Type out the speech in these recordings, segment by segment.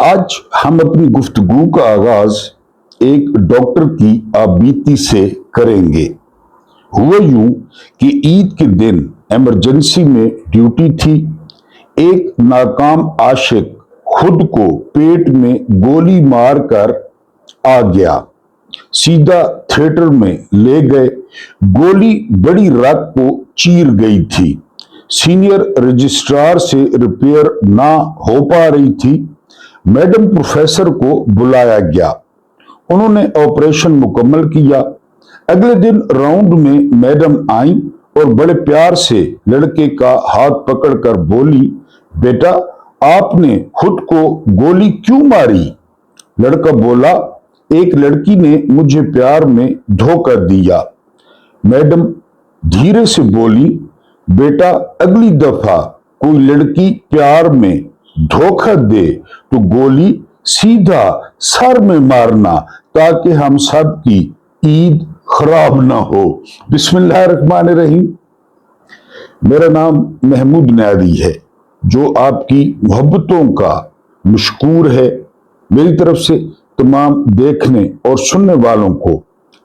आज हम अपनी गुफ्तगू का आगाज एक डॉक्टर की आपबीती से करेंगे। हुआ यूं कि ईद के दिन इमरजेंसी में ड्यूटी थी। एक नाकाम आशिक खुद को पेट में गोली मारकर आ गया। सीधा थिएटर में ले गए। गोली बड़ी रात को चीर गई थी। सीनियर रजिस्ट्रार से रिपेयर ना हो पा रही थी। मैडम प्रोफेसर को बुलाया गया। उन्होंने ऑपरेशन मुकम्मल किया। अगले दिन राउंड में मैडम आई और बड़े प्यार से लड़के का हाथ पकड़कर बोली, बेटा आपने खुद को गोली क्यों मारी? लड़का बोला, एक लड़की ने मुझे प्यार में धोखा दिया। मैडम धीरे से बोली, बेटा अगली दफा कोई लड़की प्यार में धोखा दे तो गोली सीधा सर में मारना, ताकि हम सब की ईद खराब ना हो। बिस्मिल्लाहिर्रहमानिर्रहीम। मेरा नाम महमूद न्यादी है, जो आपकी मोहब्बतों का मशकूर है। मेरी तरफ से तमाम देखने और सुनने वालों को,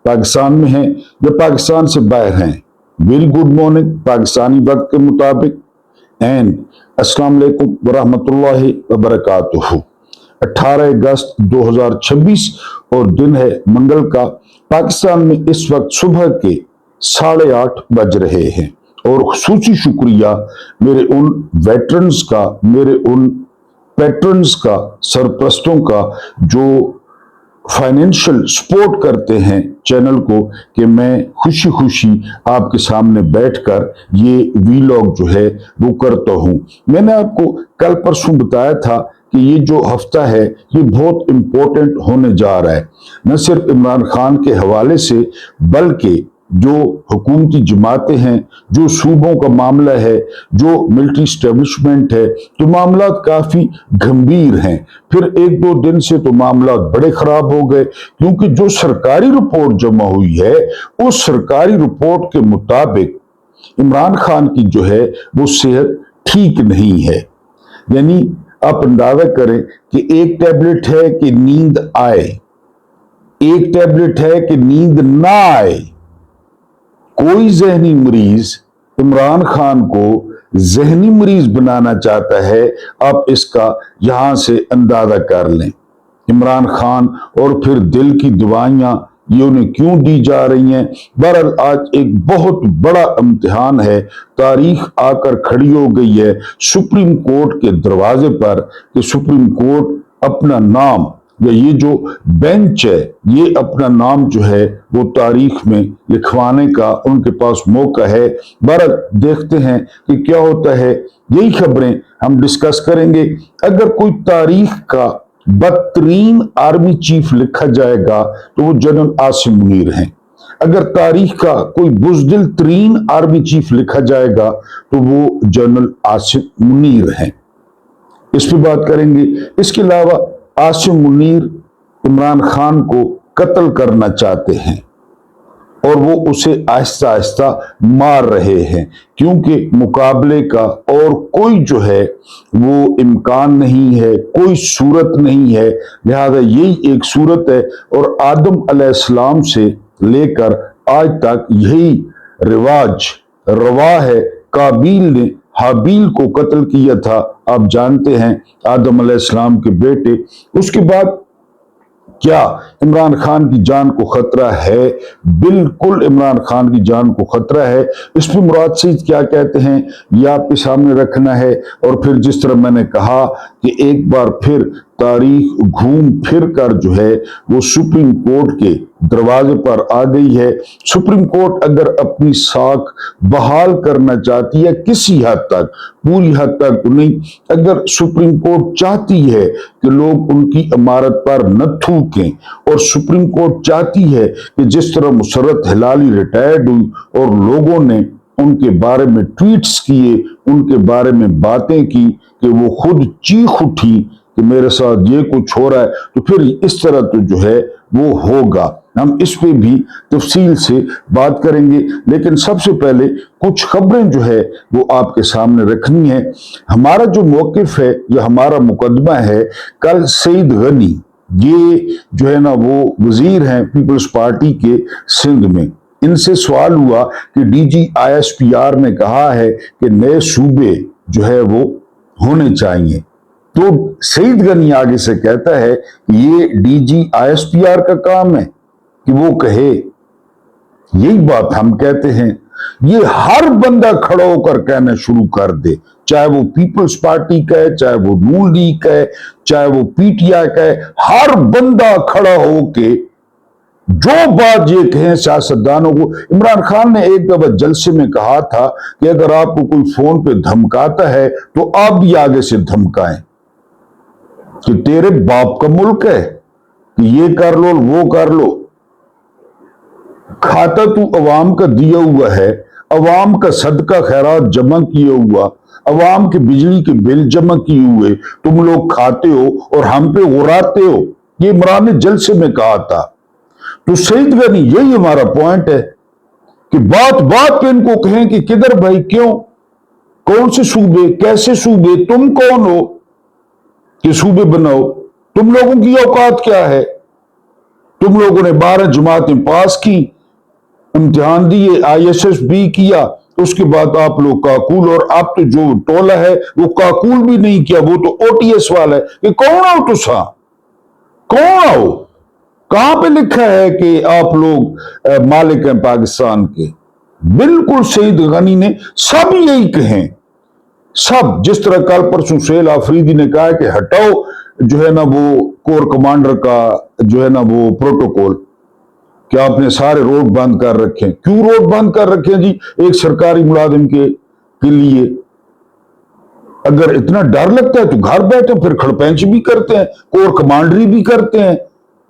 पाकिस्तान में हैं या पाकिस्तान से बाहर हैं, वेरी गुड मॉर्निंग पाकिस्तानी वक्त के मुताबिक एंड अस्सलाम वालेकुम वरहमतुल्लाहि वबरकातुहू। 18 अगस्त 2026 और दिन है मंगल का। पाकिस्तान में इस वक्त सुबह के 8:30 बज रहे हैं और खुसूसी शुक्रिया मेरे उन वेटरन्स का, मेरे उन पैट्रन्स का, सरप्रस्तों का जो फाइनेंशियल सपोर्ट करते हैं चैनल को, कि मैं खुशी खुशी आपके सामने बैठकर ये वीलॉग जो है वो करता हूं। मैंने आपको कल परसों बताया था कि ये जो हफ्ता है ये बहुत इंपॉर्टेंट होने जा रहा है, न सिर्फ इमरान खान के हवाले से, बल्कि जो हुकूमती जमातें हैं, जो सूबों का मामला है, जो मिलिट्री एस्टेब्लिशमेंट है, तो मामला काफी गंभीर हैं। फिर एक दो दिन से तो मामला बड़े खराब हो गए, क्योंकि जो सरकारी रिपोर्ट जमा हुई है उस सरकारी रिपोर्ट के मुताबिक इमरान खान की जो है वो सेहत ठीक नहीं है। यानी आप अंदाजा करें कि एक टैबलेट है कि नींद आए, एक टैबलेट है कि नींद ना आए। कोई जहनी मरीज इमरान खान को जहनी मरीज बनाना चाहता है, आप इसका यहां से अंदाजा कर लें। इमरान खान और फिर दिल की दवाइयां ये उन्हें क्यों दी जा रही हैं? बहरहाल आज एक बहुत बड़ा इम्तिहान है, तारीख आकर खड़ी हो गई है सुप्रीम कोर्ट के दरवाजे पर, कि सुप्रीम कोर्ट अपना नाम, या ये जो बेंच है ये अपना नाम जो है वो तारीख में लिखवाने का उनके पास मौका है। बहरहाल देखते हैं कि क्या होता है, यही खबरें हम डिस्कस करेंगे। अगर कोई तारीख का बदतरीन आर्मी चीफ लिखा जाएगा तो वो जनरल आसिम मुनीर हैं। अगर तारीख का कोई बुज़दिल तरीन आर्मी चीफ लिखा जाएगा तो वो जनरल आसिम मुनीर हैं। इस पर बात करेंगे। इसके अलावा आसिम मुनीर इमरान खान को कत्ल करना चाहते हैं और वो उसे आहिस्ता आहिस्ता मार रहे हैं, क्योंकि मुकाबले का और कोई जो है वो इम्कान नहीं है, कोई सूरत नहीं है। लिहाजा यही एक सूरत है और आदम अलैहिस्सलाम से लेकर आज तक यही रिवाज रवा है। काबिल ने हाबील को कत्ल किया था, आप जानते हैं, आदम अलैहिस्सलाम के बेटे। उसके बाद क्या इमरान खान की जान को खतरा है? बिल्कुल इमरान खान की जान को खतरा है। इस पर मुराद सईद क्या कहते हैं ये आपके सामने रखना है। और फिर जिस तरह मैंने कहा कि एक बार फिर तारीख घूम फिर कर जो है वो सुप्रीम कोर्ट के दरवाजे पर आ गई है। सुप्रीम कोर्ट अगर अपनी साख बहाल करना चाहती है किसी हद तक, पूरी हद तक नहीं, अगर सुप्रीम कोर्ट चाहती है कि लोग उनकी इमारत पर न थूकें, और सुप्रीम कोर्ट चाहती है कि जिस तरह मुशर्रत हिलाली रिटायर्ड हुई और लोगों ने उनके बारे में ट्वीट्स किए, उनके बारे में बातें की, कि वो खुद चीख उठी कि मेरे साथ ये कुछ हो रहा है, तो फिर इस तरह तो जो है वो होगा। ہم اس پہ بھی تفصیل سے بات کریں گے، لیکن سب سے پہلے کچھ خبریں جو ہے وہ آپ کے سامنے رکھنی ہے۔ ہمارا جو موقف ہے یا ہمارا مقدمہ ہے، کل سعید غنی یہ جو ہے نا وہ وزیر ہیں پیپلز پارٹی کے سندھ میں، ان سے سوال ہوا کہ D G I S P R نے کہا ہے کہ نئے صوبے جو ہے وہ ہونے چاہیے، تو سعید غنی آگے سے کہتا ہے کہ یہ D G I S P R کا کام ہے کہ وہ کہے، یہی بات ہم کہتے ہیں۔ یہ ہر بندہ کھڑا ہو کر کہنا شروع کر دے، چاہے وہ پیپلز پارٹی کا ہے، چاہے وہ نون لیگ کا ہے، چاہے وہ پی ٹی آئی کا ہے، ہر بندہ کھڑا ہو کے جو بات یہ کہیں سیاستدانوں کو۔ عمران خان نے ایک دفعہ جلسے میں کہا تھا کہ اگر آپ کو کوئی فون پہ دھمکاتا ہے تو آپ بھی آگے سے دھمکائیں کہ تیرے باپ کا ملک ہے کہ یہ کر لو وہ کر لو، کھاتا تو عوام کا دیا ہوا ہے، عوام کا صدقہ خیرات جمع کیا ہوا، عوام کے بجلی کے بل جمع کیے ہوئے تم لوگ کھاتے ہو اور ہم پہ غراتے ہو، یہ عمران نے جلسے میں کہا تھا۔ تو سعید غنی یہی ہمارا پوائنٹ ہے کہ بات بات پہ ان کو کہیں کہ کدھر بھائی، کیوں، کون سے صوبے، کیسے صوبے، تم کون ہو کہ صوبے بناؤ، تم لوگوں کی اوقات کیا ہے، تم لوگوں نے 12 جماعتیں پاس کی، امتحان دیے، آئی ایس ایس بی کیا، اس کے بعد آپ لوگ کاکول، اور آپ تو جو ٹولہ ہے وہ کاکول بھی نہیں کیا، وہ تو او ٹی ایس والا ہے کہ کون آؤ تسا، کون آؤ، کہاں پہ لکھا ہے کہ آپ لوگ مالک ہیں پاکستان کے۔ بالکل سعید غنی نے سب یہی کہیں، سب، جس طرح کل پرسوں سہیل آفریدی نے کہا کہ ہٹاؤ جو ہے نا وہ کور کمانڈر کا جو ہے نا وہ پروٹوکول، کہ آپ نے سارے روڈ بند کر رکھے، کیوں روڈ بند کر رکھے جی ایک سرکاری ملازم کے لیے؟ اگر اتنا ڈر لگتا ہے تو گھر بیٹھے، پھر کھڑپینچ بھی کرتے ہیں، کور کمانڈری بھی کرتے ہیں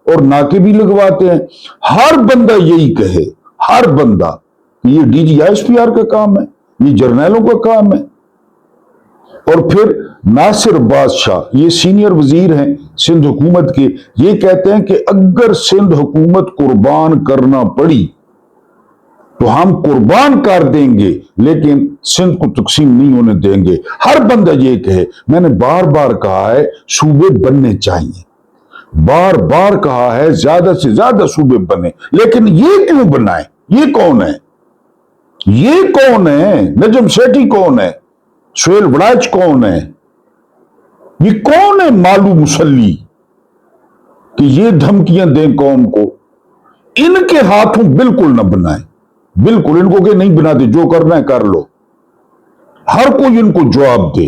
اور ناکے بھی لگواتے ہیں۔ ہر بندہ یہی کہے، ہر بندہ، یہ D G I S P R کا کام ہے، یہ جرنیلوں کا کام ہے۔ اور پھر ناصر بادشاہ، یہ سینئر وزیر ہیں سندھ حکومت کے، یہ کہتے ہیں کہ اگر سندھ حکومت قربان کرنا پڑی تو ہم قربان کر دیں گے، لیکن سندھ کو تقسیم نہیں ہونے دیں گے۔ ہر بندہ یہ کہے، میں نے بار بار کہا ہے صوبے بننے چاہیے، بار بار کہا ہے زیادہ سے زیادہ صوبے بنے، لیکن یہ کیوں بنائیں؟ یہ کون ہے؟ یہ کون ہے؟ نجم سیٹھی کون ہے؟ سہیل وڑائچ کون ہے؟ یہ کون ہے مالو مسلی کہ یہ دھمکیاں دیں قوم کو؟ ان کے ہاتھوں بالکل نہ بنائیں، بالکل ان کو کہ نہیں بناتے، جو کرنا ہے کر لو، ہر کوئی ان کو جواب دے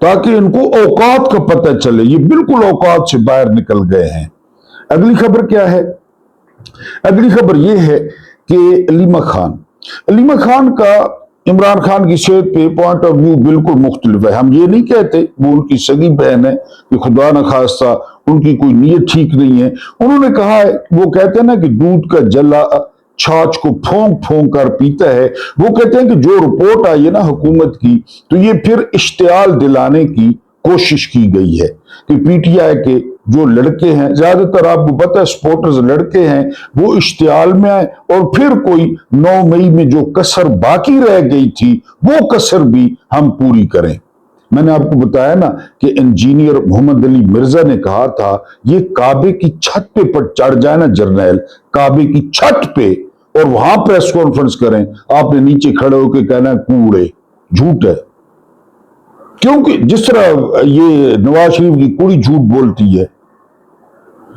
تاکہ ان کو اوقات کا پتہ چلے۔ یہ بالکل اوقات سے باہر نکل گئے ہیں۔ اگلی خبر کیا ہے؟ اگلی خبر یہ ہے کہ علیمہ خان کا عمران خان کی صحت پہ پوائنٹ آف ویو بالکل مختلف ہے۔ ہم یہ نہیں کہتے وہ ان کی سگی بہن ہے کہ خدا نہ خواستہ ان کی کوئی نیت ٹھیک نہیں ہے۔ انہوں نے کہا ہے، وہ کہتے ہیں نا کہ دودھ کا جلا چھاچھ کو پھونک پھونک کر پیتا ہے، وہ کہتے ہیں کہ جو رپورٹ آئی ہے نا حکومت کی، تو یہ پھر اشتعال دلانے کی کوشش کی گئی ہے کہ پی ٹی آئی کے جو لڑکے ہیں، زیادہ تر آپ کو پتہ ہے سپورٹرز لڑکے ہیں، وہ اشتعال میں آئے اور پھر کوئی 9 مئی میں جو کسر باقی رہ گئی تھی وہ کسر بھی ہم پوری کریں۔ میں نے آپ کو بتایا نا کہ انجینئر محمد علی مرزا نے کہا تھا یہ کعبے کی چھت پہ چڑھ جائے نا جرنیل، کعبے کی چھت پہ، اور وہاں پریس کانفرنس کریں، آپ نے نیچے کھڑے ہو کے کہنا ہے کوڑے، جھوٹ ہے۔ کیونکہ جس طرح یہ نواز شریف کی کڑی جھوٹ بولتی ہے،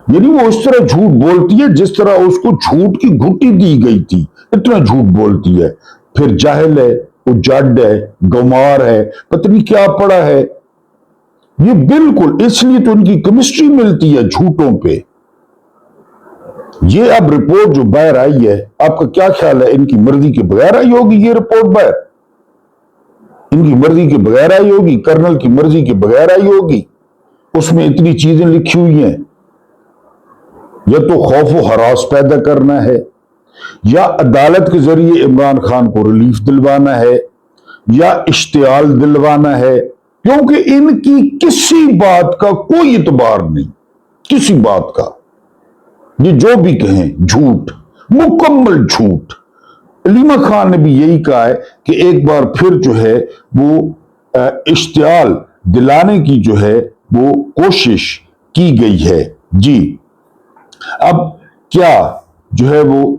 یعنی وہ اس طرح جھوٹ بولتی ہے جس طرح اس کو جھوٹ کی گھٹی دی گئی تھی، اتنا جھوٹ بولتی ہے۔ پھر جاہل ہے، اجڑ ہے، گمار ہے، پتہ نہیں کیا پڑا ہے، یہ بالکل اس لیے تو ان کی کیمسٹری ملتی ہے جھوٹوں پہ۔ یہ اب رپورٹ جو باہر آئی ہے، آپ کا کیا خیال ہے؟ ان کی مرضی کے بغیر آئی ہوگی یہ رپورٹ باہر؟ ان کی مرضی کے بغیر آئی ہوگی؟ کرنل کی مرضی کے بغیر آئی ہوگی؟ اس میں اتنی چیزیں لکھی ہوئی ہیں، یا تو خوف و ہراس پیدا کرنا ہے، یا عدالت کے ذریعے عمران خان کو ریلیف دلوانا ہے، یا اشتعال دلوانا ہے، کیونکہ ان کی کسی بات کا کوئی اعتبار نہیں، کسی بات کا۔ ये जो भी कहें झूठ, मुकम्मल झूठ। अलीमा खान ने भी यही कहा है कि एक बार फिर जो है वो इश्तियाल दिलाने की जो है वो कोशिश की गई है। जी, अब क्या जो है वो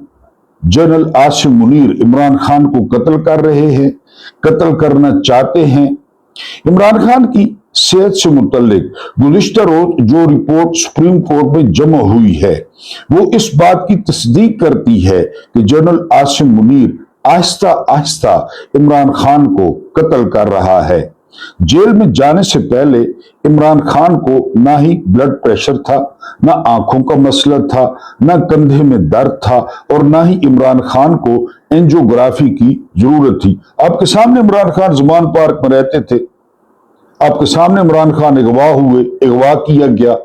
जनरल आसिम मुनीर इमरान खान को कत्ल कर रहे हैं, कत्ल करना चाहते हैं? इमरान खान की सेहत से मुतल्लिक गुज़िश्ता रोज जो रिपोर्ट सुप्रीम कोर्ट में जमा हुई है वो इस बात की तस्दीक करती है कि जनरल आसिम मुनीर आहिस्ता आहिस्ता इमरान खान को कत्ल कर रहा है। जेल में जाने से पहले इमरान खान को ना ही ब्लड प्रेशर था, ना आंखों का मसला था, ना कंधे में दर्द था और ना ही इमरान खान को एंजियोग्राफी की जरूरत थी। आपके सामने इमरान खान ज़मान पार्क में रहते थे, आपके सामने इमरान खान अगवा हुए, अगवा किया गया।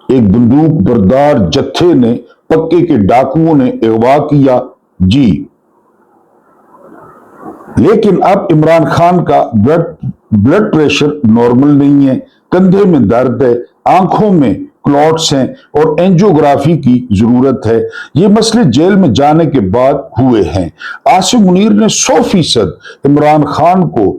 एक बंदूक बरदार जत्थे ने, पक्के के डाकुओं ने अगवा किया। जी, लेकिन अब इमरान खान का ब्लड प्रेशर नॉर्मल नहीं है, कंधे में दर्द है, आंखों में क्लॉट्स हैं और एंजियोग्राफी की जरूरत है। ये मसले जेल में जाने के बाद हुए हैं। आसिम मुनीर ने 100% इमरान खान को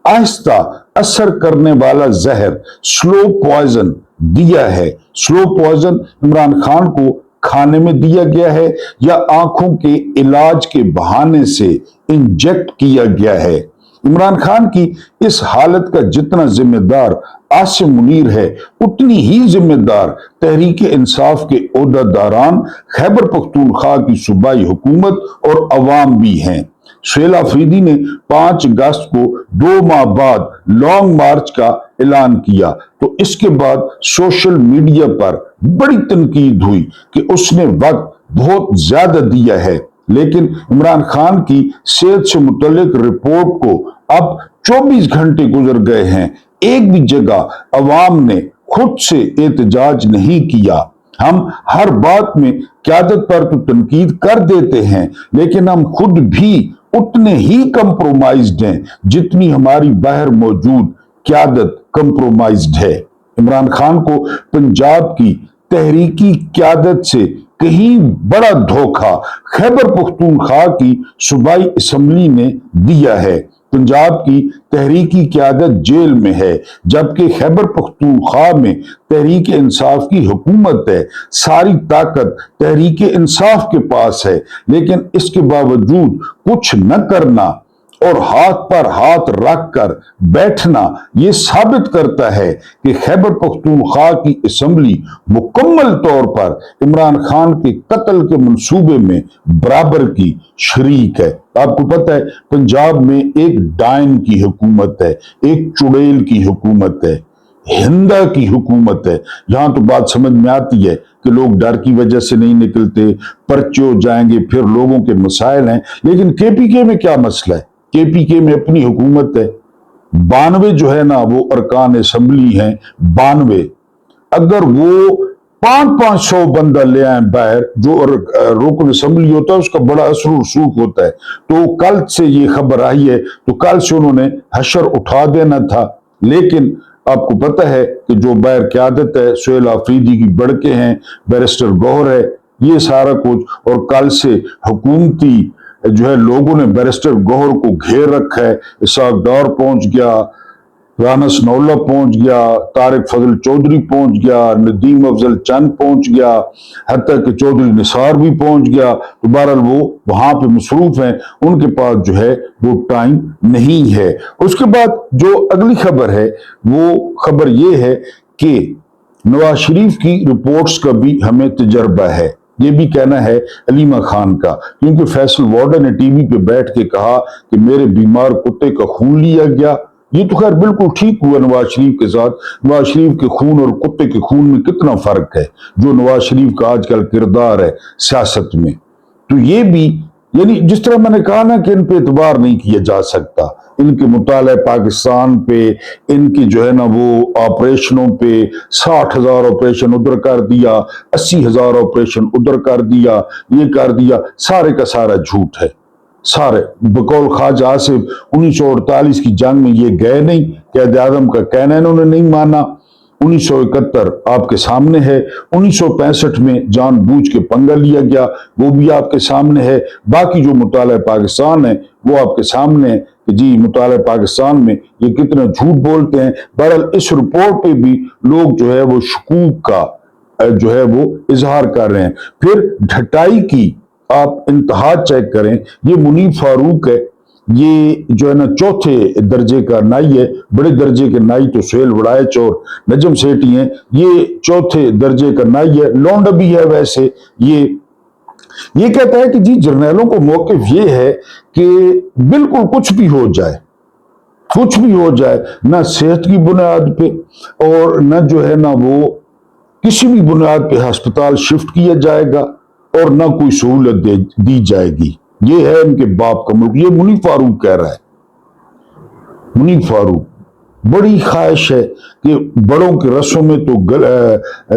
आहिस्ता असर करने वाला जहर, स्लो पॉइजन दिया है। स्लो पॉइजन इमरान खान को खाने में दिया गया है या आंखों के इलाज के बहाने से इंजेक्ट किया गया है। इमरान खान की इस हालत का जितना जिम्मेदार आसिम मुनीर है, उतनी ही जिम्मेदार तहरीक इंसाफ के ओहदेदारान, खैबर पख्तूनख्वा की सूबाई हुकूमत और अवाम भी हैं। सुहेल आफरीदी ने 5 अगस्त को 2 माह बाद लॉन्ग मार्च का ऐलान किया तो इसके बाद सोशल मीडिया पर बड़ी तनकीद हुई कि उसने वक्त बहुत ज्यादा दिया है। लेकिन इमरान खान की सेहत से मुतल्लिक रिपोर्ट को अब 24 घंटे गुजर गए हैं, एक भी जगह अवाम ने खुद से एहतजाज नहीं किया। हम हर बात में क़यादत पर तो तनकीद कर देते हैं, लेकिन हम खुद भी उतने ही कंप्रोमाइज्ड हैं जितनी हमारी बाहर मौजूद क़यादत कंप्रोमाइज्ड है। इमरान खान को पंजाब की तहरीकी क़यादत से कहीं बड़ा धोखा खैबर पख्तूनख्वा की सूबाई असम्बली ने दिया है। पंजाब की तहरीकी क़यादत जेल में है, जबकि खैबर पख्तूनख्वा में तहरीक इंसाफ की हुकूमत है। सारी ताकत तहरीक इंसाफ के पास है, लेकिन इसके बावजूद कुछ न करना और हाथ पर हाथ रख कर बैठना ये साबित करता है कि खैबर पख्तूनख्वा की असम्बली मुकम्मल तौर पर इमरान खान के कत्ल के मंसूबे में बराबर की शरीक है। आपको पता है पंजाब में एक डायन की हुकूमत है, एक चुड़ैल की हुकूमत है, हिंदा की हुकूमत है। यहां तो बात समझ में आती है कि लोग डर की वजह से नहीं निकलते, पर्चे हो जाएंगे, फिर लोगों के मसाइल हैं। लेकिन केपीके में क्या मसला है? केपीके में अपनी हुकूमत है, 92 जो है ना वो अरकान असम्बली हैं, 92। अगर वो 500 बंदा ले आए बाहर, जो रुकन असम्बली होता है उसका बड़ा असर रसूख होता है। तो कल से ये खबर आई है तो कल से उन्होंने हशर उठा देना था। लेकिन आपको पता है कि जो बाहर क़यादत है, सुहेल आफरीदी की बड़के हैं, बैरिस्टर गौहर है, ये सारा कुछ, और कल से हुकूमती जो है लोगों ने बैरिस्टर गौहर को घेर रखा है। इसाक डार पहुंच गया, राना सनौल्ला पहुंच गया, तारिक फजल चौधरी पहुंच गया, नदीम अफजल चंद पहुंच गया, हत्ता कि चौधरी निसार भी पहुंच गया। तो बहरहाल वो वहां पे मसरूफ हैं, उनके पास जो है वो टाइम नहीं है। उसके बाद जो अगली खबर है वो खबर ये है कि नवाज शरीफ की रिपोर्ट्स का भी हमें तजर्बा है। ये भी कहना है अलीमा खान का, क्योंकि फैसल वार्डन ने टीवी पे बैठ के कहा कि मेरे बीमार कुत्ते का खून लिया गया। ये तो खैर बिल्कुल ठीक हुआ नवाज शरीफ के साथ। नवाज शरीफ के खून और कुत्ते के खून में कितना फर्क है, जो नवाज शरीफ का आजकल किरदार है सियासत में। तो ये भी, यानी जिस तरह मैंने कहा ना कि इन पे एतबार नहीं किया जा सकता, इनके मुताले पाकिस्तान पे, इनके जो है ना वो ऑपरेशनों पे, 60,000 ऑपरेशन उधर कर दिया, 80,000 ऑपरेशन उधर कर दिया, ये कर दिया, सारे का सारा झूठ है। सारे बकौल ख्वाजा आसिफ 1948 की जंग में ये गए नहीं, कैद आजम का कहना इन्होंने नहीं माना, 1971 आपके सामने है, 1965 में जानबूझ के पंगा लिया गया, वो भी आपके सामने है, बाकी जो मुताला पाकिस्तान है वो आपके सामने है कि जी मुताला पाकिस्तान में ये कितना झूठ बोलते हैं। बहरहाल इस रिपोर्ट पे भी लोग जो है वो शकूक का जो है वो इजहार कर रहे हैं। फिर ढटाई की आप इंतहा चेक करें, ये मुनीब फारूक है, ये जो है ना चौथे दर्जे का नाई है, बड़े दर्जे के नाई तो सुहेल वड़ाइच और नजम सेठी हैं, ये चौथे दर्जे का नाई है, लौंडा भी है वैसे। ये कहता है कि जी जर्नैलों को मौक़िफ़ ये है कि बिल्कुल कुछ भी हो जाए, कुछ भी हो जाए, ना सेहत की बुनियाद पे और न जो है ना वो किसी भी बुनियाद पे अस्पताल शिफ्ट किया जाएगा और ना कोई सहूलत दी जाएगी। ये है इनके बाप का मुल्क। ये मुनीब फारूक कह रहा है। मुनीब फारूक, बड़ी ख्वाहिश है कि बड़ों के रसों में तो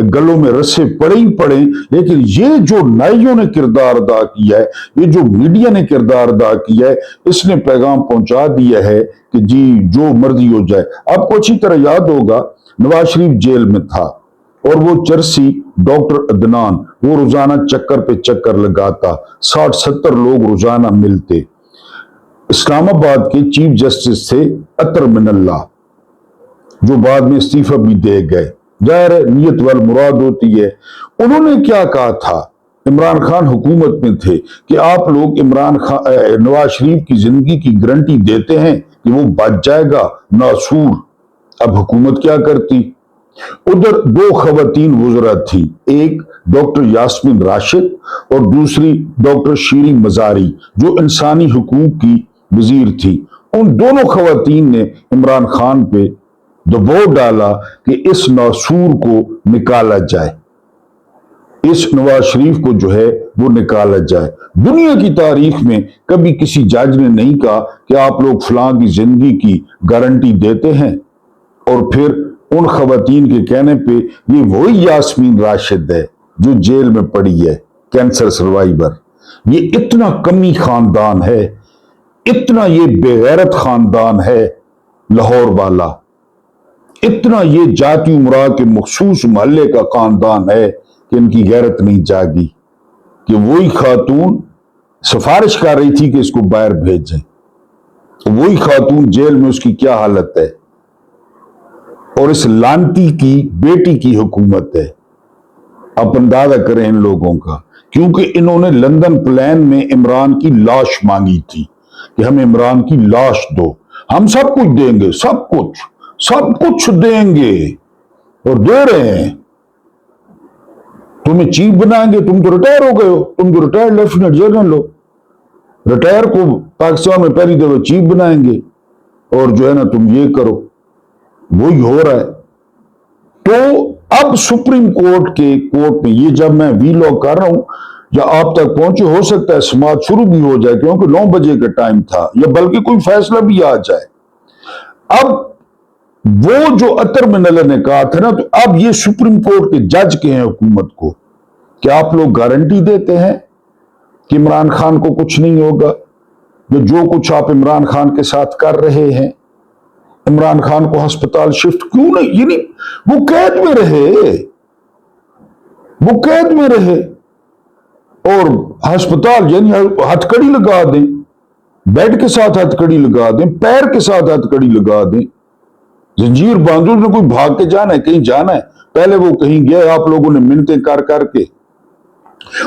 गलों में रस्से पड़े ही पड़े, लेकिन ये जो नाइयों ने किरदार अदा किया है, ये जो मीडिया ने किरदार अदा किया है, इसने पैगाम पहुंचा दिया है कि जी जो मर्जी हो जाए। आपको अच्छी तरह याद होगा नवाज शरीफ जेल में था और वो चरसी डॉक्टर अदनान वो रोजाना चक्कर पे चक्कर लगाता, 60-70 लोग रोजाना मिलते। इस्लामाबाद के चीफ जस्टिस थे अतर मिनल्ला, जो बाद में इस्तीफा भी दे गए। जाहिर है नियत वल मुराद होती है। उन्होंने क्या कहा था, इमरान खान हुकूमत में थे, कि आप लोग इमरान खान नवाज शरीफ की जिंदगी की गारंटी देते हैं कि वो बच जाएगा नासूर। अब हुकूमत क्या करती, उधर दो खवातीन वुज़रा थी, एक डॉक्टर यास्मीन राशिद और दूसरी डॉक्टर शीरी मजारी जो इंसानी हुकूक की वजीर थी। उन दोनों खवातीन ने इमरान खान पे दबाव डाला कि इस नासूर को निकाला जाए, इस नवाज शरीफ को जो है वो निकाला जाए। दुनिया की तारीख में कभी किसी जज ने नहीं कहा कि आप लोग फलां की जिंदगी की गारंटी देते हैं और फिर उन खवातीन के कहने पे ये वही यास्मीन राशिद है जो जेल में पड़ी है, कैंसर सर्वाइवर। ये इतना कमी खानदान है, इतना ये बेगैरत खानदान है लाहौर वाला, इतना ये जाति उमरा के मखसूस मोहल्ले का खानदान है कि इनकी गैरत नहीं जागी कि वही खातून सिफारिश कर रही थी कि इसको बाहर भेजें, तो वही खातून जेल में, उसकी क्या हालत है। और इस लानती की बेटी की हुकूमत है। आप अंदाजा करें इन लोगों का, क्योंकि इन्होंने लंदन प्लान में इमरान की लाश मांगी थी कि हमें इमरान की लाश दो, हम सब कुछ देंगे, सब कुछ देंगे और दे रहे हैं। तुम्हें चीफ बनाएंगे, तुम तो रिटायर हो गए हो, तुम तो रिटायर्ड लेफ्टिनेंट जनरल हो, रिटायर को पाकिस्तान में पहली दफा चीफ बनाएंगे और जो है ना तुम ये करो, वही हो रहा है। तो अब सुप्रीम कोर्ट में ये जब मैं वीलॉग कर रहा हूं या आप तक पहुंचे, हो सकता है समाज शुरू भी हो जाए क्योंकि 9 बजे का टाइम था, या बल्कि कोई फैसला भी आ जाए। अब वो जो अतर मिनल्ला ने कहा था ना, तो अब ये सुप्रीम कोर्ट के जज के हैं हुकूमत को कि आप लोग गारंटी देते हैं कि इमरान खान को कुछ नहीं होगा, जो कुछ आप इमरान खान के साथ कर रहे हैं, इमरान खान को अस्पताल शिफ्ट क्यों नहीं, यानी वो कैद में रहे और अस्पताल यानी हथकड़ी लगा दें, बेड के साथ हथकड़ी लगा दें, पैर के साथ हथकड़ी लगा दें, जंजीर बांधो, ने कोई भाग के जाना है, कहीं जाना है, पहले वो कहीं गए, आप लोगों ने मिन्नतें कर करके।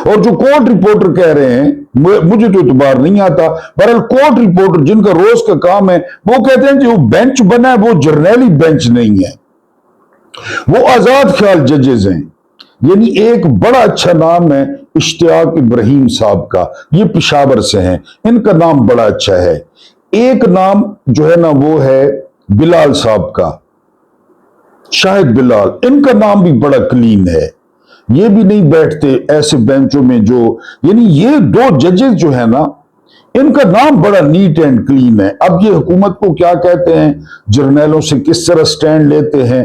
और जो कोर्ट रिपोर्टर कह रहे हैं, मुझे तो इतबार नहीं आता, बहरहाल कोर्ट रिपोर्टर जिनका रोज का काम है, वो कहते हैं कि वो बेंच बना है, वो जर्नैली बेंच नहीं है, वो आजाद ख्याल जजेस हैं। यानी एक बड़ा अच्छा नाम है इश्तियाक इब्राहिम साहब का, ये पेशावर से हैं, इनका नाम बड़ा अच्छा है। एक नाम जो है ना वो है बिलाल साहब का, शाहिद बिलाल, इनका नाम भी बड़ा क्लीन है, ये भी नहीं बैठते ऐसे बेंचों में जो, यानी ये 2 जजेस जो है ना, इनका नाम बड़ा नीट एंड क्लीन है। अब ये हुकूमत को क्या कहते हैं, जर्नैलों से किस तरह स्टैंड लेते हैं,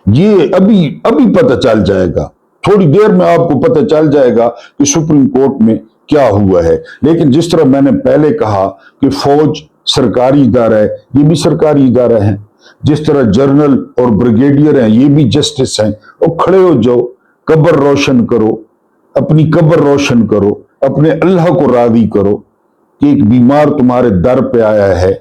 ये अभी पता चल जाएगा, थोड़ी देर में आपको पता चल जाएगा कि सुप्रीम कोर्ट में क्या हुआ है। लेकिन जिस तरह मैंने पहले कहा कि फौज सरकारी इदारा है, ये भी सरकारी इदारा है, जिस तरह जनरल और ब्रिगेडियर हैं ये भी जस्टिस हैं, और खड़े हो जाओ, कब्र रोशन करो, अपनी कब्र रोशन करो, अपने अल्लाह को राजी करो कि एक बीमार तुम्हारे दर पे आया है,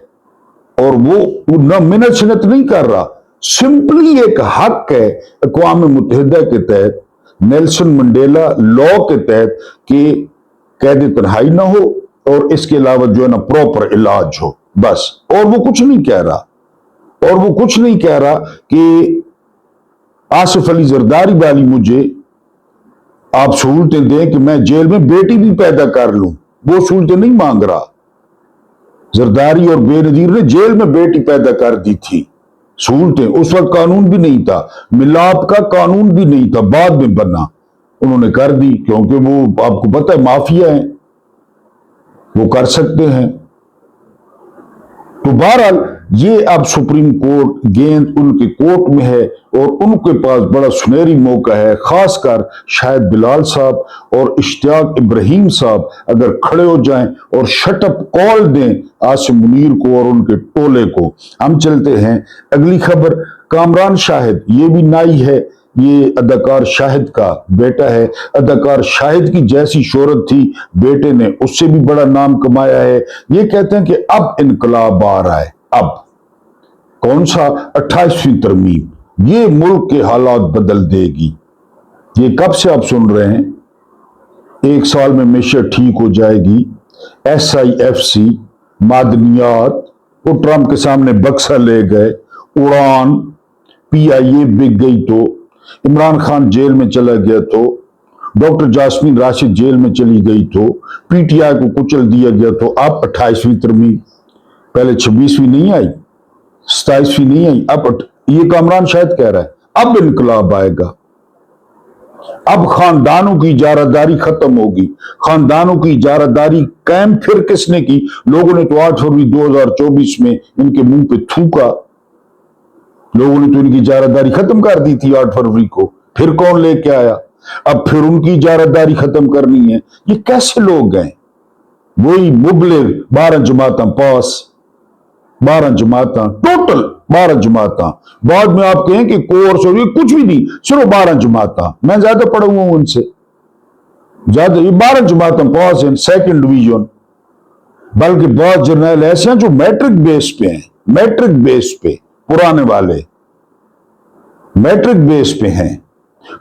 और वो न मिन्नत शिन्नत नहीं कर रहा, सिंपली एक हक है अक़वाम मुत्तहिदा के तहत, नेल्सन मंडेला लॉ के तहत, कि कैद तन्हाई ना हो और इसके अलावा जो है ना प्रॉपर इलाज हो, बस। और वो कुछ नहीं कह रहा, और वो कुछ नहीं कह रहा कि आसिफ अली जरदारी वाली मुझे आप सहूलतें दें कि मैं जेल में बेटी भी पैदा कर लूं, वो सहूलतें नहीं मांग रहा। जरदारी और बेनजीर ने जेल में बेटी पैदा कर दी थी, सहूलतें, उस वक्त कानून भी नहीं था, मिलाप का कानून भी नहीं था, बाद में बना, उन्होंने कर दी, क्योंकि वो आपको पता है माफिया है, वो कर सकते हैं। तो बहरहाल ये अब सुप्रीम कोर्ट, गेंद उनके कोर्ट में है, और उनके पास बड़ा सुनहरी मौका है, खासकर शायद बिलाल साहब और इश्तियाक इब्राहिम साहब अगर खड़े हो जाएं और शटअप कॉल दें आसिम मुनीर को और उनके टोले को। हम चलते हैं अगली खबर। कामरान शाहिद, ये भी नाई है, ये अदाकार शाहिद का बेटा है। अदाकार शाहिद की जैसी शोहरत थी, बेटे ने उससे भी बड़ा नाम कमाया है। ये कहते हैं कि अब इनकलाब आ रहा है। अब कौन सा? 28वीं तरमीम, ये मुल्क के हालात बदल देगी। ये कब से आप सुन रहे हैं? एक साल में मैशत ठीक हो जाएगी, SIFC, मादनियात, वो ट्रंप के सामने बक्सा ले गए, उड़ान, PIA बिक गई, तो इमरान खान जेल में चला गया, तो डॉक्टर जासमीन राशिद जेल में चली गई, तो PTI को कुचल दिया गया, तो अब 28वीं तरमीम, पहले 26वीं नहीं आई, 27वीं नहीं आई, अब ये कामरान शाहिद कह रहा है अब इनकलाब आएगा, अब खानदानों की इजारादारी खत्म होगी। खानदानों की इजारादारी कायम फिर किसने की? लोगों ने तो 8 फरवरी 2024 में इनके मुंह पे थूका, लोगों ने तो इनकी इजारादारी खत्म कर दी थी 8 फरवरी को, फिर कौन लेके आया? अब फिर उनकी इजारादारी खत्म करनी है। ये कैसे लोग हैं? वही मुबलिग 12 जमाता पास, 12 जमाता टोटल, 12 जमाता, बाद में आप कहें कि कोर्स और ये कुछ भी नहीं, सिर्फ 12 जमाता। मैं ज्यादा पढ़ा हुआ हूं उनसे ज्यादा, ये 12 जमाता पास है, 2nd डिवीजन, बल्कि बहुत जर्नल ऐसे हैं जो मैट्रिक बेस पे हैं, मैट्रिक बेस पे, पुराने वाले मैट्रिक बेस पे हैं।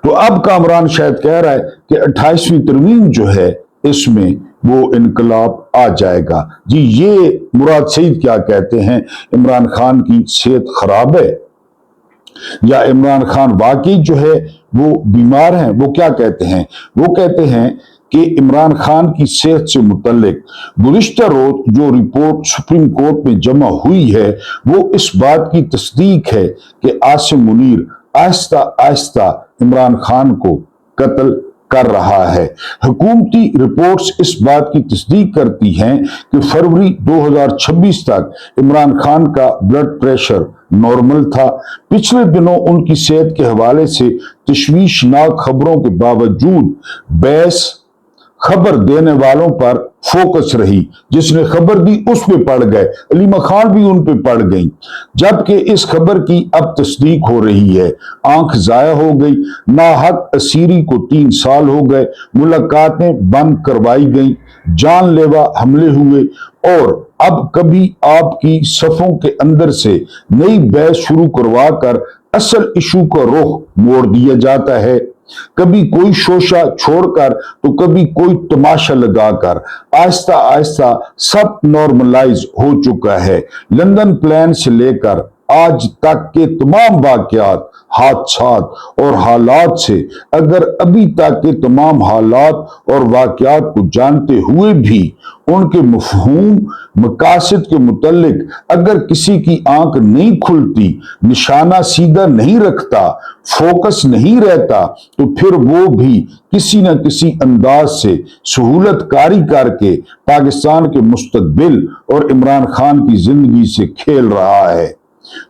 तो अब कामरान शायद कह रहा है कि 28वीं तरमीम जो है इसमें वो इनकलाब आ जाएगा। जी, ये मुराद सईद क्या कहते हैं? इमरान खान की सेहत खराब है या इमरान खान वाकई जो है वो बीमार हैं? वो क्या कहते हैं? वो कहते हैं कि इमरान खान की सेहत से मुतल्लिक गुज़िश्ता रोज जो रिपोर्ट सुप्रीम कोर्ट में जमा हुई है वो इस बात की तस्दीक है कि आसिम मुनीर आहिस्ता आहिस्ता इमरान खान को कत्ल कर रहा है। हुकूमती रिपोर्ट्स इस बात की तस्दीक करती हैं कि फरवरी 2026 तक इमरान खान का ब्लड प्रेशर नॉर्मल था। पिछले दिनों उनकी सेहत के हवाले से तशवीशनाक खबरों के बावजूद बहस खबर देने वालों पर फोकस रही। जिसने खबर दी उस पे पड़ गए, अलीमा खान भी उन पे पड़ गई, जबकि इस खबर की अब तस्दीक हो रही है। आंख जाया हो गई, नाहक असीरी को 3 साल हो गए, मुलाकातें बंद करवाई गई, जानलेवा हमले हुए, और अब कभी आपकी सफों के अंदर से नई बहस शुरू करवा कर असल इशू का रुख मोड़ दिया जाता है। कभी कोई शोशा छोड़कर तो कभी कोई तमाशा लगाकर आहिस्ता आहिस्ता सब नॉर्मलाइज हो चुका है। लंदन प्लेन से लेकर आज तक के तमाम वाकयात, हादसात और हालात से अगर अभी तक के तमाम हालात और वाकयात को जानते हुए भी उनके मफहूम मकासद के मुतल्लिक अगर किसी की आंख नहीं खुलती, निशाना सीधा नहीं रखता, फोकस नहीं रहता, तो फिर वो भी किसी न किसी अंदाज से सहूलत कारी करके पाकिस्तान के मुस्तकबिल और इमरान खान की जिंदगी से खेल रहा है।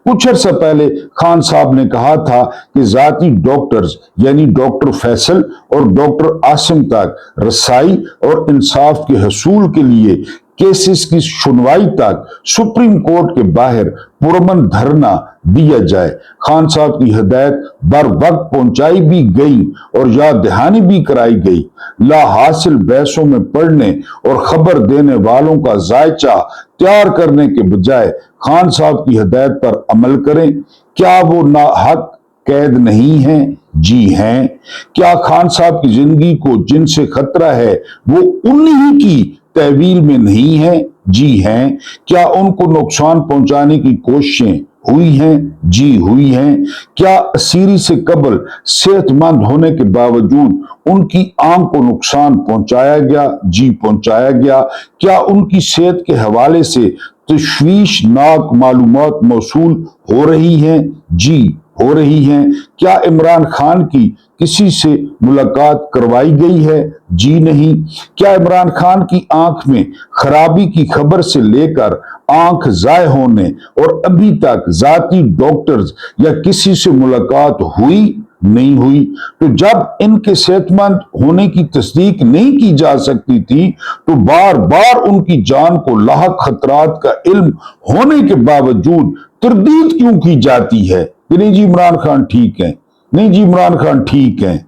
कुछ अर्सा पहले खान साहब ने कहा था कि जाती डॉक्टर्स यानी डॉक्टर फैसल और डॉक्टर आसिम तक रसाई और इंसाफ के हसूल के लिए केसेस की सुनवाई तक सुप्रीम कोर्ट के बाहर पुरमन धरना दिया जाए। खान साहब की हिदायत बर वक्त पहुंचाई भी गई और याद दहानी भी कराई गई। ला हासिल बहसों में पढ़ने और खबर देने वालों का जायचा तैयार करने के बजाय खान साहब की हिदायत पर अमल करें। क्या वो नाहक कैद नहीं है? जी हैं। क्या खान साहब की जिंदगी को जिनसे खतरा है वो उन्हीं की तहवील में नहीं है? जी हैं। क्या उनको नुकसान पहुंचाने की कोशिशें हुई हैं? जी हुई हैं। क्या असीरी से कबल सेहतमंद होने के बावजूद उनकी आंख को नुकसान पहुंचाया गया? जी पहुंचाया गया। क्या उनकी सेहत के हवाले से तशवीशनाक मालूमात मौसूल हो रही हैं? जी हो रही हैं। क्या इमरान खान की किसी से मुलाकात करवाई गई है? जी नहीं। क्या इमरान खान की आंख में खराबी की खबर से लेकर आंख जाए होने और अभी तक जाती डॉक्टर्स या किसी से मुलाकात हुई? नहीं हुई। तो जब इनके सेहतमंद होने की तस्दीक नहीं की जा सकती थी तो बार बार उनकी जान को लाहक खतरात का इल्म होने के बावजूद तरदीद क्यों की जाती है कि नहीं जी इमरान खान ठीक है, नहीं जी इमरान खान ठीक है।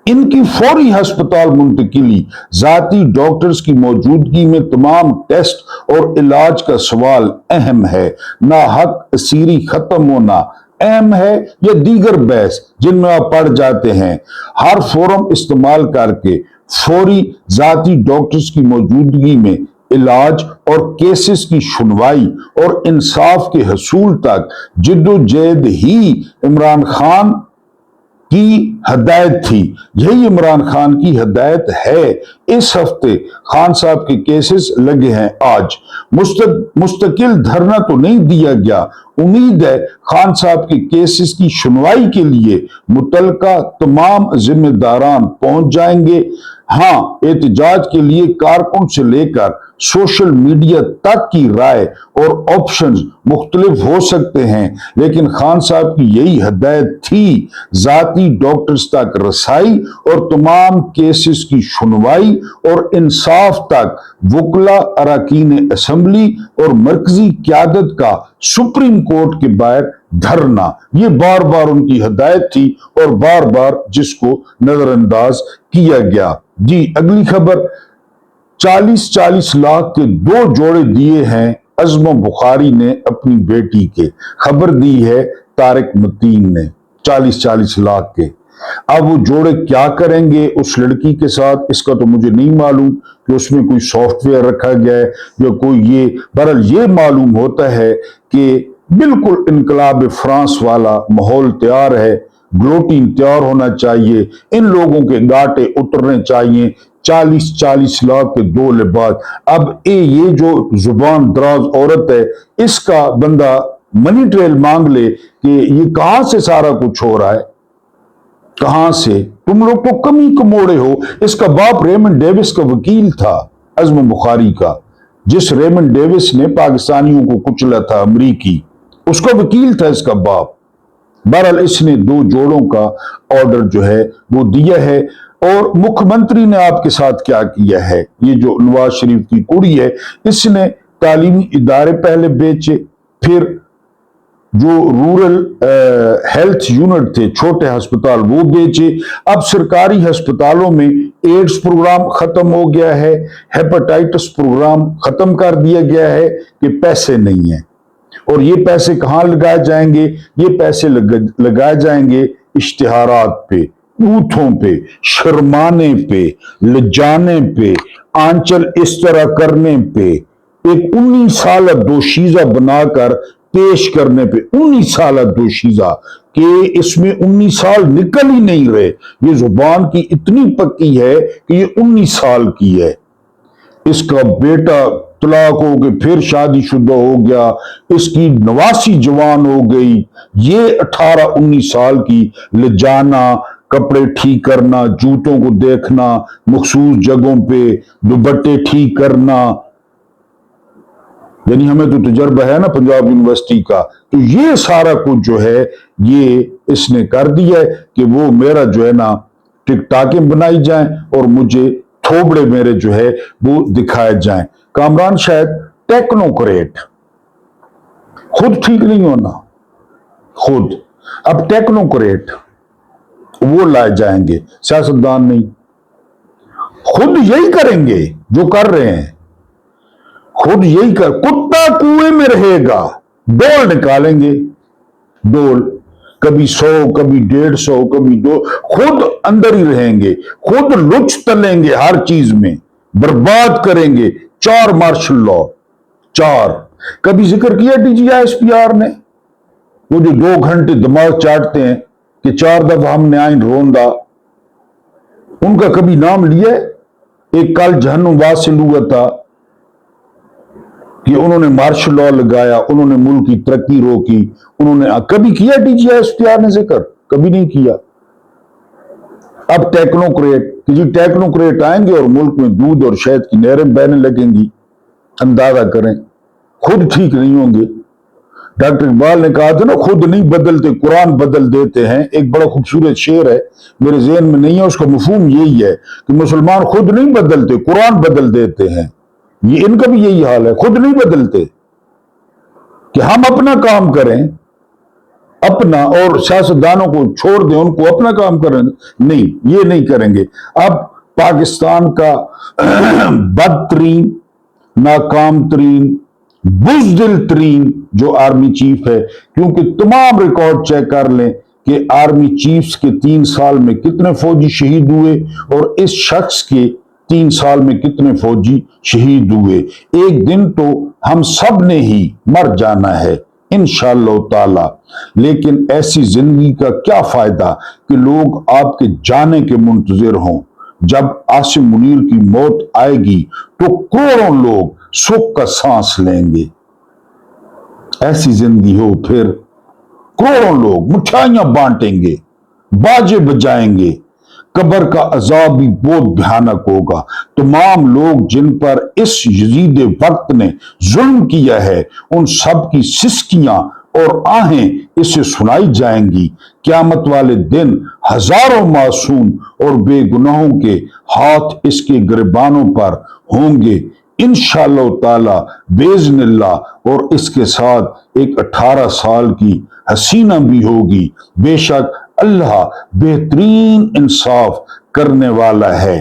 इनकी फौरी अस्पताल मुंतकिली, जाती डॉक्टर्स की मौजूदगी में तमाम टेस्ट और इलाज का सवाल अहम है। नाहक असीरी खत्म होना अहम है या दीगर बहस जिनमें आप पढ़ जाते हैं। हर फोरम इस्तेमाल करके फौरी जाती डॉक्टर्स की मौजूदगी में इलाज और केसेस की सुनवाई और इंसाफ के हसूल तक जिद्दोजहद ही इमरान खान की हदायत थी। यही इमरान खान की हदायत है। इस हफ्ते खान साहब के केसेस लगे हैं। आज मुस्तकिल धरना तो नहीं दिया गया। उम्मीद है खान साहब के केसेस की सुनवाई के लिए मुतलका तमाम जिम्मेदारान पहुंच जाएंगे। हाँ, एहतजाज के लिए कारकुन से लेकर सोशल मीडिया तक की राय और ऑप्शंस मुख्तलिफ हो सकते हैं, लेकिन खान साहब की यही हदायत थी, जाती डॉक्टर्स तक रसाई और तमाम केसेस की सुनवाई और इंसाफ तक वकला, अरकान असम्बली और मरकजी क़यादत का सुप्रीम कोर्ट के बाहर धरना। ये बार बार उनकी हदायत थी और बार बार जिसको नजरअंदाज किया गया। जी अगली खबर, 40-40 लाख के 2 जोड़े दिए हैं अज़्म बुखारी ने अपनी बेटी के। खबर दी है तारिक मतीन ने। 40-40 लाख के। अब वो जोड़े क्या करेंगे उस लड़की के साथ, इसका तो मुझे नहीं मालूम कि उसमें कोई सॉफ्टवेयर रखा गया है या कोई ये। बहरहाल ये मालूम होता है कि बिल्कुल इनकलाब फ्रांस वाला माहौल तैयार है। ग्लोटीन तैयार होना चाहिए, इन लोगों के गाटे उतरने चाहिए। 40-40 लाख के 2 लिबास। अब ये जो जुबान दराज औरत है, इसका बंदा मनी ट्रेल मांग ले कि ये कहां से सारा कुछ हो रहा है, कहां से? तुम लोग तो कमी कमोड़े हो। इसका बाप रेमंड डेविस का वकील था, अज़्म बुखारी का, जिस रेमंड डेविस ने पाकिस्तानियों को कुचला था, अमरीकी, उसका वकील था इसका बाप। बहरहाल इसने 2 जोड़ों का ऑर्डर जो है वो दिया है। और मुख्यमंत्री ने आपके साथ क्या किया है, ये जो नवाज शरीफ की कुड़ी है, इसने तालीमी इदारे पहले बेचे, फिर जो रूरल हेल्थ यूनिट थे, छोटे अस्पताल, वो बेचे। अब सरकारी अस्पतालों में एड्स प्रोग्राम खत्म हो गया है, हेपेटाइटिस प्रोग्राम खत्म कर दिया गया है कि पैसे नहीं है। और ये पैसे कहां लगाए जाएंगे? ये पैसे लगाए जाएंगे इश्तिहारात पे, बूथों पे, शर्माने पे, लजाने पे, आंचल इस तरह करने पे, एक 19 साल दोशीजा बनाकर पेश करने पे। 19 साल दोशीजा कि इसमें 19 साल निकल ही नहीं रहे। ये जुबान की इतनी पक्की है कि ये 19 साल की है। इसका बेटा तलाक हो गई, फिर शादीशुदा हो गया, इसकी नवासी जवान हो गई। ये 18-19 साल की लजाना, कपड़े ठीक करना, जूतों को देखना, मखसूस जगहों पे दुपट्टे ठीक करना, यानी हमें तो तजर्बा है ना पंजाब यूनिवर्सिटी का। तो ये सारा कुछ जो है ये इसने कर दिया है कि वो मेरा जो है ना टिकटाकें बनाई जाएं और मुझे थोबड़े मेरे जो है वो दिखाए जाएं। कामरान शायद टेक्नोक्रेट, खुद ठीक नहीं होना, खुद। अब टेक्नोक्रेट वो लाए जाएंगे, सियासतदान नहीं, खुद यही करेंगे जो कर रहे हैं, खुद यही कर। कुत्ता कुएं में रहेगा, डोल निकालेंगे, डोल कभी 100, कभी 150, कभी 2, खुद अंदर ही रहेंगे, खुद लुच तलेंगे, हर चीज में बर्बाद करेंगे। 4 मार्शल लॉ, 4 कभी जिक्र किया DGI-SPR ने? वो जो 2 घंटे दिमाग चाटते हैं कि 4 दफा हमने आइन रोंदा, उनका कभी नाम लिया? एक कल जहन्नुम वासिल हुआ था कि उन्होंने मार्शल लॉ लगाया, उन्होंने मुल्क की तरक्की रोकी, उन्होंने कभी किया DGI-SPR ने जिक्र? कभी नहीं किया। अब टेक्नोक्रेट, कि जी टेक्नोक्रेट आएंगे और मुल्क में दूध और शहद की नहरें बहने लगेंगी। अंदाजा करें, खुद ठीक नहीं होंगे। डॉक्टर इकबाल ने कहा था ना, खुद नहीं बदलते कुरान बदल देते हैं। एक बड़ा खूबसूरत शेर है, मेरे ज़हन में नहीं है, उसका मफहूम यही है कि मुसलमान खुद नहीं बदलते, कुरान बदल देते हैं। ये इनका भी यही हाल है, खुद नहीं बदलते कि हम अपना काम करें अपना और सियासतदानों को छोड़ दें, उनको अपना काम करें। नहीं, ये नहीं करेंगे। अब पाकिस्तान का बदतरीन, नाकाम तरीन, बुज़दिल तरीन जो आर्मी चीफ है, क्योंकि तमाम रिकॉर्ड चेक कर लें कि आर्मी चीफ्स के 3 साल में कितने फौजी शहीद हुए और इस शख्स के 3 साल में कितने फौजी शहीद हुए। एक दिन तो हम सब ने ही मर जाना है इंशाअल्लाह ताला, लेकिन ऐसी जिंदगी का क्या फायदा कि लोग आपके जाने के मुंतजिर हों। जब आसिम मुनीर की मौत आएगी तो करोड़ों लोग सुख का सांस लेंगे। ऐसी जिंदगी हो, फिर करोड़ों लोग मिठाइयां बांटेंगे, बाजे बजाएंगे, कब्र का अजाब भी बहुत भयानक होगा। तमाम लोग जिन पर इस यजीद वक्त ने जुल्म किया है, उन सब की सिसकियां और आहें इसे सुनाई जाएंगी। क़यामत वाले दिन हजारों मासूम और बेगुनाहों के हाथ इसके गिरबानों पर होंगे इंशाअल्लाह ताला बेइज़्निल्लाह। और इसके साथ एक 18 साल की हसीना भी होगी। बेशक अल्लाह बेहतरीन इंसाफ करने वाला है।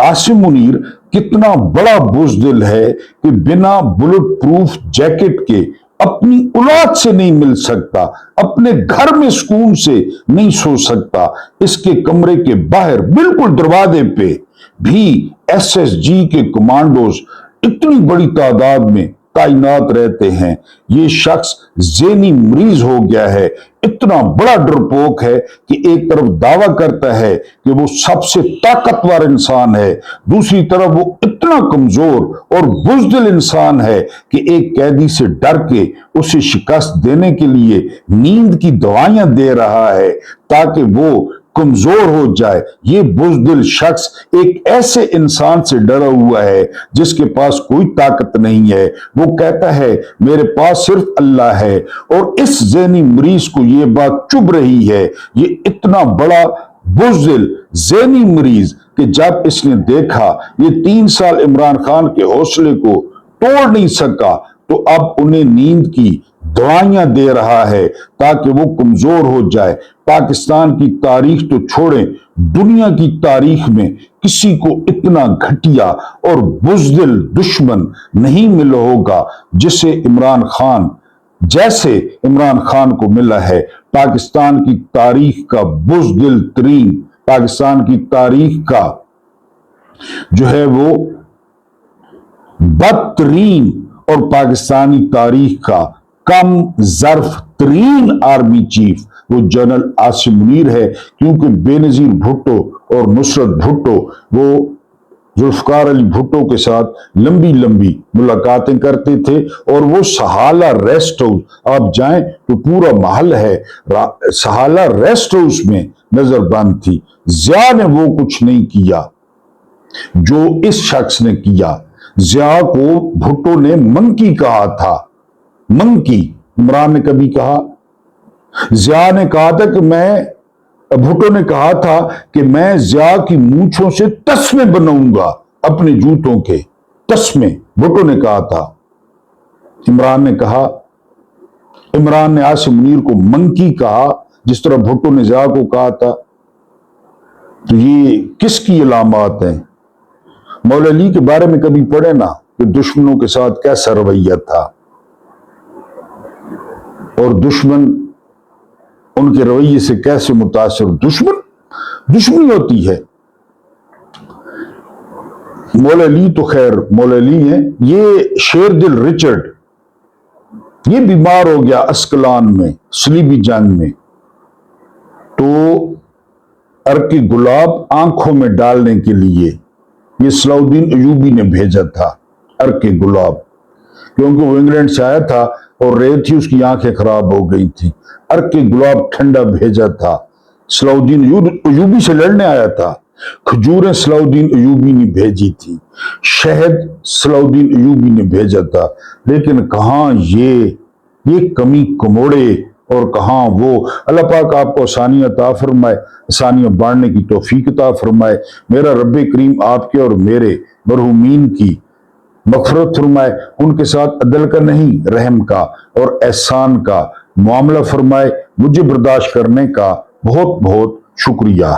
आसिम मुनीर कितना बड़ा बुज़दिल है कि बिना बुलेट प्रूफ जैकेट के अपनी औलाद से नहीं मिल सकता, अपने घर में सुकून से नहीं सो सकता। इसके कमरे के बाहर बिल्कुल दरवाजे पे भी SSG के कमांडोज इतनी बड़ी तादाद में तैनात रहते हैं। ये शख्स ज़हनी मरीज हो गया है, इतना बड़ा डरपोक है कि एक तरफ दावा करता है कि वो सबसे ताकतवर इंसान है, दूसरी तरफ वो इतना कमजोर और बुज़दिल इंसान है कि एक कैदी से डर के उसे शिकस्त देने के लिए नींद की दवाइयां दे रहा है ताकि वो कमजोर हो जाए। ये बुज़दिल शख्स एक ऐसे इंसान से डरा हुआ है जिसके पास कोई ताकत नहीं है। वो कहता है मेरे पास सिर्फ अल्लाह है, और इस ज़हनी मरीज को ये बात चुभ रही है। ये इतना बड़ा बुज़दिल ज़हनी मरीज कि जब इसने देखा ये 3 साल इमरान खान के हौसले को तोड़ नहीं सका, तो अब उन्हें नींद की दवाइयां दे रहा है ताकि वो कमजोर हो जाए। पाकिस्तान की तारीख तो छोड़ें, दुनिया की तारीख में किसी को इतना घटिया और बुज़दिल दुश्मन नहीं मिला होगा जिसे इमरान खान, जैसे इमरान खान को मिला है। पाकिस्तान की तारीख का बुज़दिल तरीन, पाकिस्तान की तारीख का जो है वो बदतरीन और पाकिस्तानी तारीख का कम ज़र्फ तरीन आर्मी चीफ वो जनरल आसिम मुनीर है, क्योंकि बेनज़ीर भुट्टो और नुसरत भुट्टो वो जुल्फ़िकार अली भुट्टो के साथ लंबी लंबी मुलाकातें करते थे। और वो सहाला रेस्ट हाउस, आप जाएं तो पूरा महल है, सहाला रेस्ट हाउस में नजरबंद थी। ज़िया ने वो कुछ नहीं किया जो इस शख्स ने किया। ज़िया को भुट्टो ने मंकी कहा था, मंकी। इमरान ने कभी कहा, ज़िया ने कहा था कि भुट्टो ने कहा था कि मैं ज़िया की मूंछों से तस्मे बनाऊंगा, अपने जूतों के तस्मे, भुट्टो ने कहा था। इमरान ने कहा इमरान ने आसिम मुनीर को मंकी कहा जिस तरह भुट्टो ने ज़िया को कहा था। तो ये किसकी अलामात हैं? मौला अली के बारे में कभी पढ़े ना कि दुश्मनों के साथ कैसा रवैया था और दुश्मन उनके रवैये से कैसे मुतासिर। दुश्मनी होती है। मौला अली तो खैर मौला अली हैं। ये शेर दिल रिचर्ड ये बीमार हो गया अस्कलान में सलीबी जंग में, तो अर्क गुलाब आंखों में डालने के लिए ये सलाउद्दीन अयूबी ने भेजा था अर्क गुलाब, क्योंकि वो इंग्लैंड से आया था और रेत थी उसकी आंखें खराब हो गई थी। अर्क गुलाब ठंडा भेजा था। सलाउद्दीन अयूबी से लड़ने आया था। खजूरें सलाउद्दीन अयूबी ने भेजी थी। शहद सलाउद्दीन अयूबी ने भेजा था। लेकिन कहां ये कमी कमोड़े और कहां वो। अल्लाह पाक आपको आसानियां अता फरमाए, आसानियां बांटने की तौफीक अता फरमाए। मेरा रब्बे करीम आपके और मेरे मरहूमीन की मग़फ़िरत फरमाए, उनके साथ अदल का नहीं रहम का और एहसान का मामला फरमाए। मुझे बर्दाश्त करने का बहुत बहुत शुक्रिया।